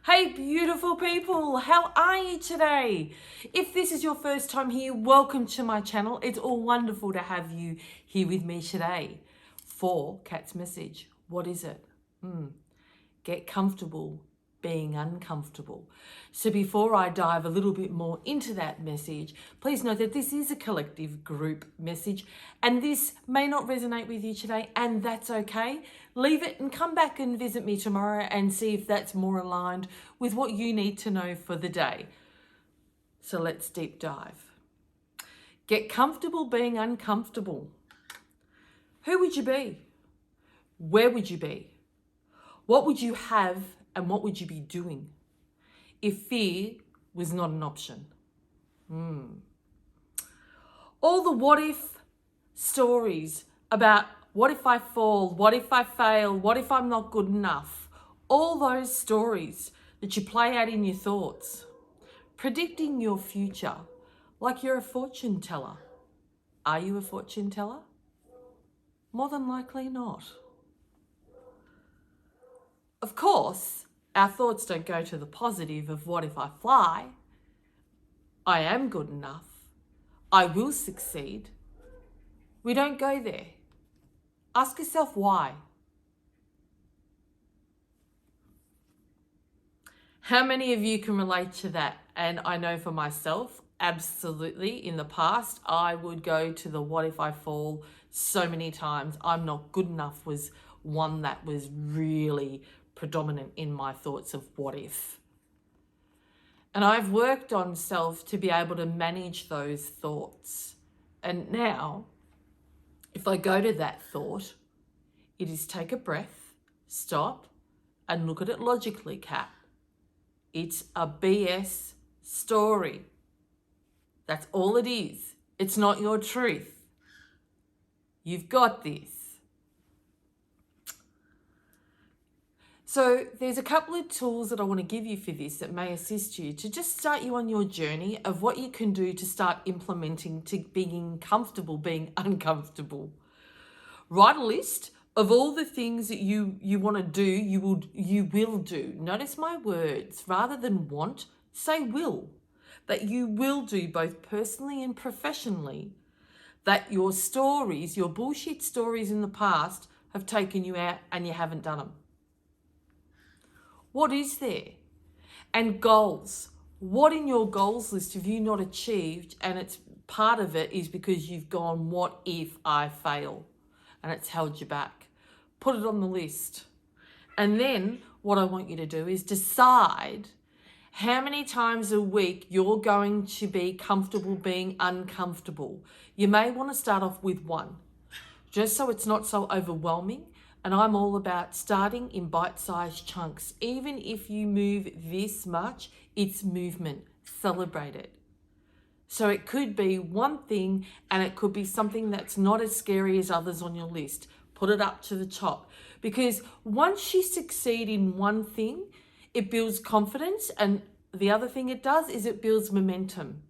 Hey beautiful people, how are you today? If this is your first time here, welcome to my channel. It's all wonderful to have you here with me today for Kat's message. What is it? Get comfortable being uncomfortable. So before I dive a little bit more into that message, please note that this is a collective group message and this may not resonate with you today, and that's okay. Leave it and come back and visit me tomorrow and see if that's more aligned with what you need to know for the day. So let's deep dive. Get comfortable being uncomfortable. Who would you be? Where would you be? What would you have and what would you be doing if fear was not an option? All the what if stories about what if I fall, what if I fail, what if I'm not good enough, all those stories that you play out in your thoughts, predicting your future like you're a fortune teller. Are you a fortune teller? More than likely not. Of course, our thoughts don't go to the positive of what if I fly? I am good enough. I will succeed. We don't go there. Ask yourself why. How many of you can relate to that? And I know for myself, absolutely. In the past, I would go to the what if I fall so many times. I'm not good enough was one that was really predominant in my thoughts of what if. And I've worked on self to be able to manage those thoughts. And now, if I go to that thought, it is take a breath, stop, and look at it logically, Kat. It's a BS story. That's all it is. It's not your truth. You've got this. So there's a couple of tools that I want to give you for this that may assist you to just start you on your journey of what you can do to start implementing to being comfortable, being uncomfortable. Write a list of all the things that you want to do, you will do. Notice my words. Rather than want, say will. That you will do both personally and professionally. That your stories, your bullshit stories in the past have taken you out and you haven't done them. What is there? And goals. What in your goals list have you not achieved? And it's part of it is because you've gone, what if I fail? And it's held you back. Put it on the list. And then what I want you to do is decide how many times a week you're going to be comfortable being uncomfortable. You may want to start off with one, just so it's not so overwhelming. And I'm all about starting in bite-sized chunks. Even if you move this much, it's movement. Celebrate it. So it could be one thing and it could be something that's not as scary as others on your list. Put it up to the top. Because once you succeed in one thing, it builds confidence. And the other thing it does is it builds momentum.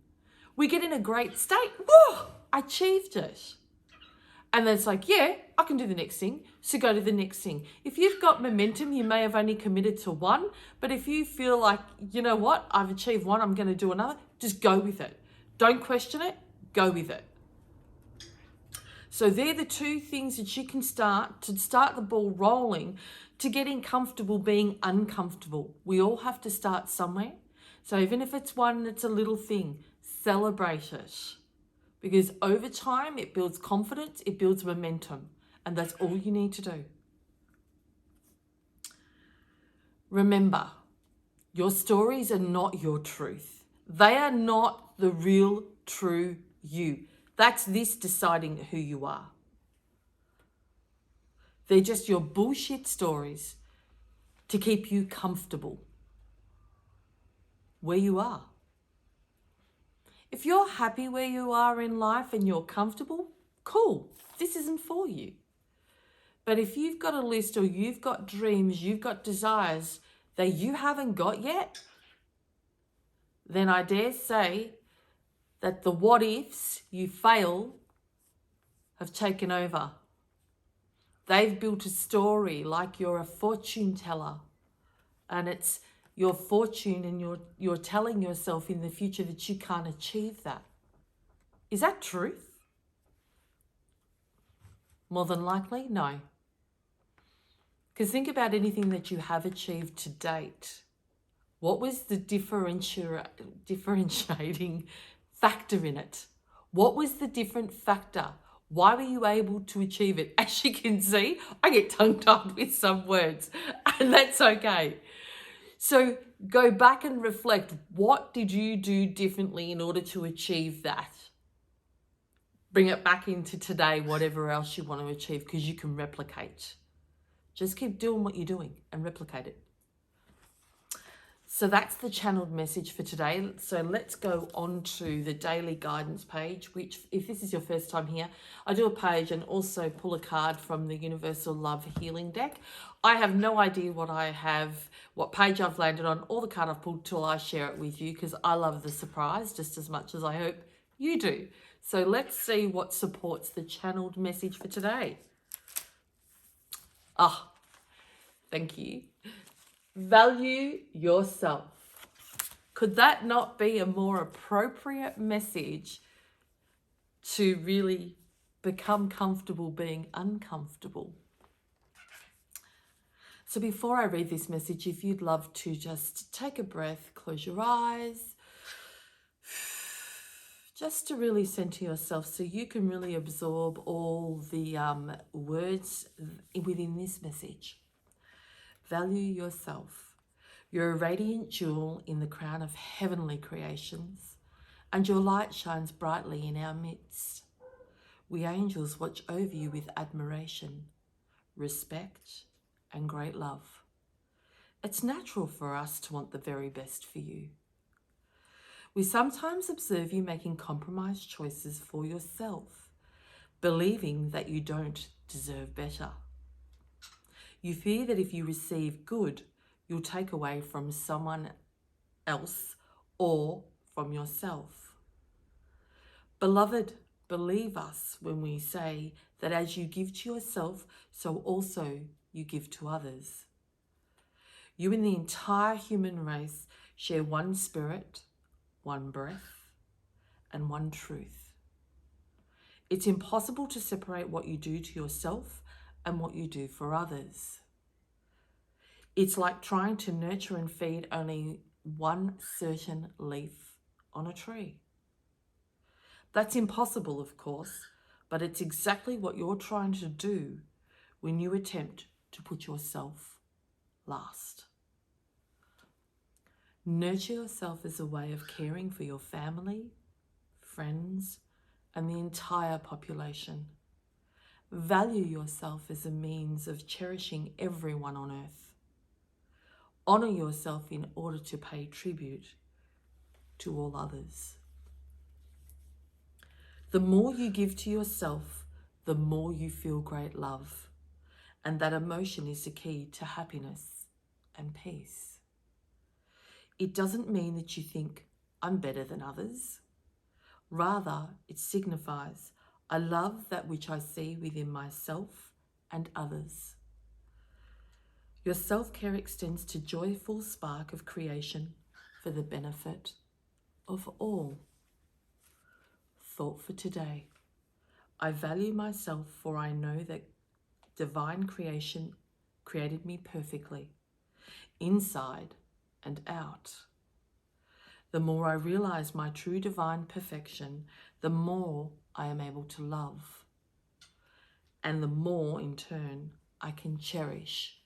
We get in a great state. Whoa, I achieved it. And then it's like, yeah, I can do the next thing. So go to the next thing. If you've got momentum, you may have only committed to one. But if you feel like, you know what, I've achieved one, I'm going to do another, just go with it. Don't question it, go with it. So they're the two things that you can start to start the ball rolling to getting comfortable being uncomfortable. We all have to start somewhere. So even if it's one that's a little thing, celebrate it. Because over time, it builds confidence, it builds momentum, and that's all you need to do. Remember, your stories are not your truth. They are not the real, true you. That's this deciding who you are. They're just your bullshit stories to keep you comfortable where you are. If you're happy where you are in life and you're comfortable, cool, this isn't for you. But if you've got a list or you've got dreams, you've got desires that you haven't got yet, then I dare say that the what ifs you fail have taken over. They've built a story like you're a fortune teller and it's your fortune, and you're telling yourself in the future that you can't achieve that. Is that truth? More than likely, no. Because think about anything that you have achieved to date. What was the differentiating factor in it? What was the different factor? Why were you able to achieve it? As you can see, I get tongue-tied with some words, and that's okay. So go back and reflect. What did you do differently in order to achieve that? Bring it back into today, whatever else you want to achieve, because you can replicate. Just keep doing what you're doing and replicate it. So that's the channeled message for today. So let's go on to the daily guidance page, which, if this is your first time here, I do a page and also pull a card from the Universal Love Healing deck. I have no idea what page I've landed on, or the card I've pulled, till I share it with you, because I love the surprise just as much as I hope you do. So let's see what supports the channeled message for today. Thank you. Value yourself. Could that not be a more appropriate message to really become comfortable being uncomfortable? So before I read this message, if you'd love to just take a breath, close your eyes, just to really center yourself so you can really absorb all the words within this message. Value yourself. You're a radiant jewel in the crown of heavenly creations, and your light shines brightly in our midst. We angels watch over you with admiration, respect, and great love. It's natural for us to want the very best for you. We sometimes observe you making compromised choices for yourself, believing that you don't deserve better. You fear that if you receive good, you'll take away from someone else or from yourself. Beloved, believe us when we say that as you give to yourself, so also you give to others. You and the entire human race share one spirit, one breath, and one truth. It's impossible to separate what you do to yourself and what you do for others. It's like trying to nurture and feed only one certain leaf on a tree. That's impossible, of course, but it's exactly what you're trying to do when you attempt to put yourself last. Nurture yourself as a way of caring for your family, friends, and the entire population. Value yourself as a means of cherishing everyone on earth. Honor yourself in order to pay tribute to all others. The more you give to yourself, the more you feel great love. And that emotion is the key to happiness and peace. It doesn't mean that you think, I'm better than others. Rather, it signifies, I love that which I see within myself and others. Your self-care extends to joyful spark of creation for the benefit of all. Thought for today. I value myself, for I know that divine creation created me perfectly, inside and out. The more I realize my true divine perfection, the more I am able to love. And the more, in turn, I can cherish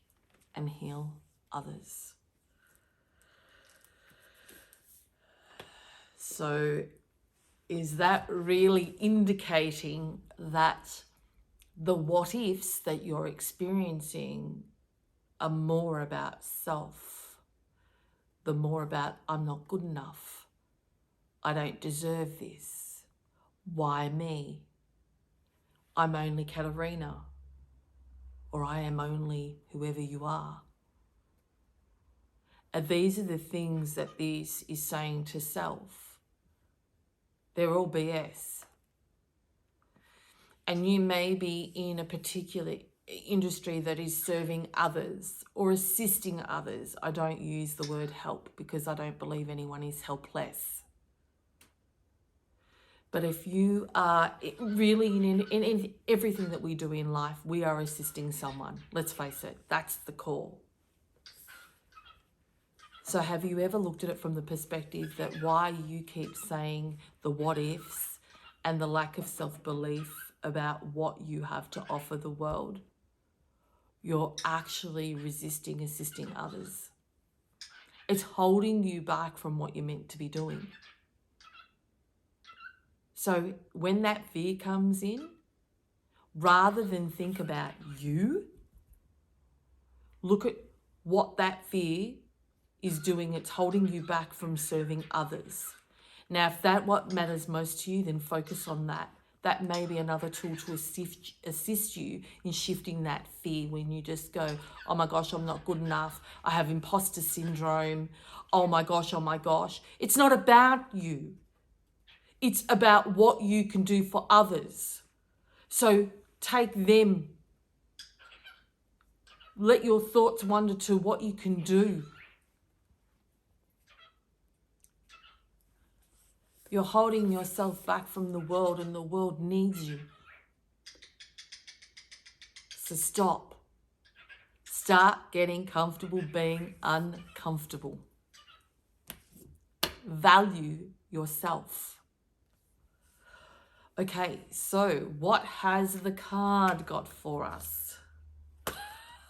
and heal others. So, is that really indicating that the what ifs that you're experiencing are more about self, the more about I'm not good enough, I don't deserve this, why me, I'm only Caterina, or I am only whoever you are? And these are the things that this is saying to self. They're all BS. And you may be in a particular industry that is serving others or assisting others. I don't use the word help because I don't believe anyone is helpless. But if you are really in everything that we do in life, we are assisting someone. Let's face it, that's the core. So have you ever looked at it from the perspective that why you keep saying the what ifs and the lack of self-belief about what you have to offer the world? You're actually resisting assisting others. It's holding you back from what you're meant to be doing. So when that fear comes in, rather than think about you, look at what that fear is doing. It's holding you back from serving others. Now, if that's what matters most to you, then focus on that. That may be another tool to assist you in shifting that fear when you just go, oh my gosh, I'm not good enough. I have imposter syndrome. Oh my gosh, oh my gosh. It's not about you. It's about what you can do for others. So take them. Let your thoughts wander to what you can do. You're holding yourself back from the world and the world needs you. So stop. Start getting comfortable being uncomfortable. Value yourself. Okay, so what has the card got for us?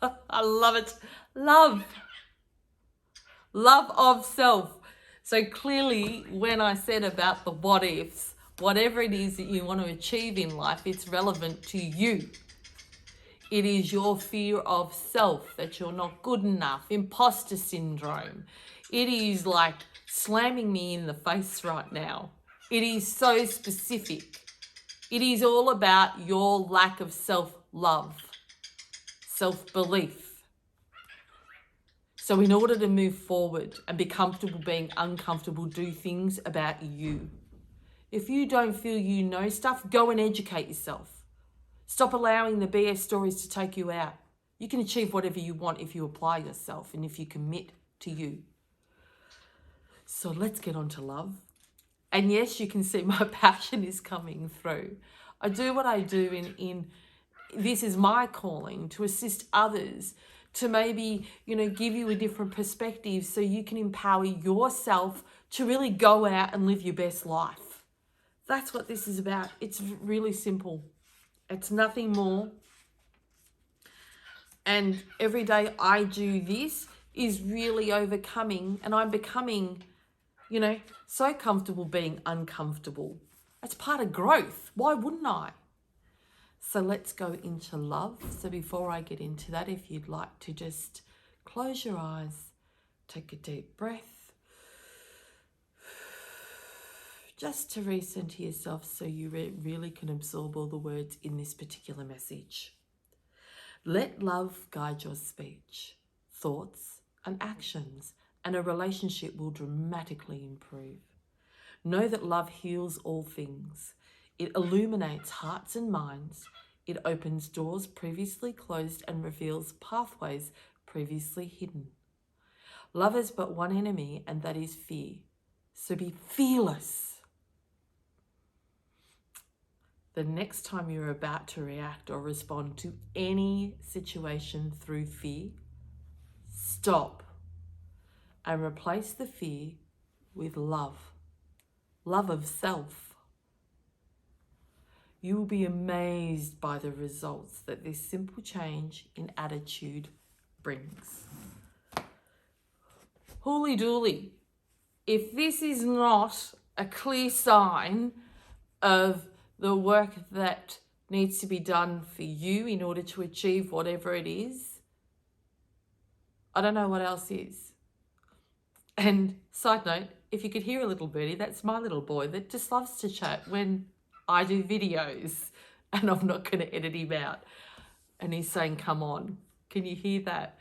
I love it. Love. Love of self. So clearly, when I said about the what ifs, whatever it is that you want to achieve in life, it's relevant to you. It is your fear of self, that you're not good enough, imposter syndrome. It is like slamming me in the face right now. It is so specific. It is all about your lack of self-love, self-belief. So in order to move forward and be comfortable being uncomfortable, do things about you. If you don't feel you know stuff, go and educate yourself. Stop allowing the BS stories to take you out. You can achieve whatever you want if you apply yourself and if you commit to you. So let's get on to love. And yes, you can see my passion is coming through. I do what I do in this is my calling, to assist others, to maybe, give you a different perspective so you can empower yourself to really go out and live your best life. That's what this is about. It's really simple. It's nothing more. And every day I do this is really overcoming, and I'm becoming, so comfortable being uncomfortable. That's part of growth. Why wouldn't I? So let's go into love. So before I get into that, if you'd like to just close your eyes, take a deep breath, just to recenter yourself so you really can absorb all the words in this particular message. Let love guide your speech, thoughts, and actions, and a relationship will dramatically improve. Know that love heals all things. It illuminates hearts and minds. It opens doors previously closed and reveals pathways previously hidden. Love has but one enemy, and that is fear. So be fearless. The next time you're about to react or respond to any situation through fear, stop and replace the fear with love. Love of self. You will be amazed by the results that this simple change in attitude brings. Hooly dooly. If this is not a clear sign of the work that needs to be done for you in order to achieve whatever it is, I don't know what else is. And side note, if you could hear a little birdie, that's my little boy that just loves to chat when I do videos and I'm not going to edit him out. And he's saying, come on. Can you hear that?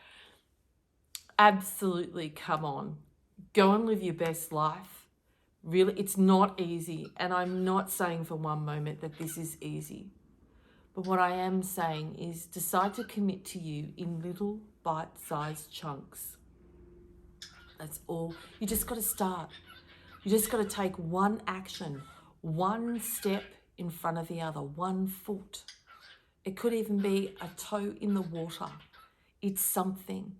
Absolutely, come on. Go and live your best life. Really, it's not easy. And I'm not saying for one moment that this is easy. But what I am saying is decide to commit to you in little bite-sized chunks. That's all. You just got to start. You just got to take one action, one step in front of the other, one foot. It could even be a toe in the water. It's something.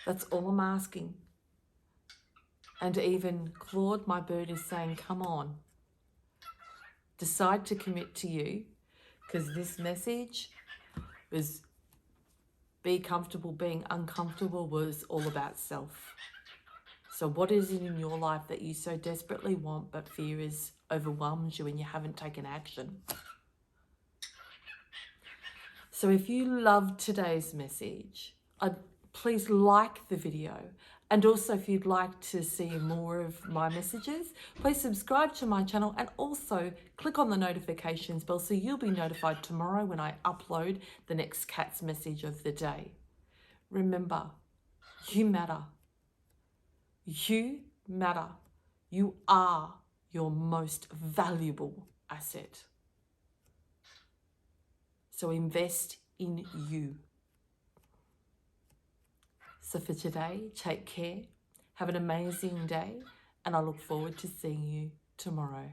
That's all I'm asking. And even Claude, my bird, is saying, come on. Decide to commit to you, because this message was be comfortable being uncomfortable was all about self. So what is it in your life that you so desperately want but fear is overwhelms you and you haven't taken action? So if you loved today's message, please like the video. And also if you'd like to see more of my messages, please subscribe to my channel and also click on the notifications bell so you'll be notified tomorrow when I upload the next cat's message of the day. Remember, you matter. You matter. You are your most valuable asset. So invest in you. So for today, take care, have an amazing day, and I look forward to seeing you tomorrow.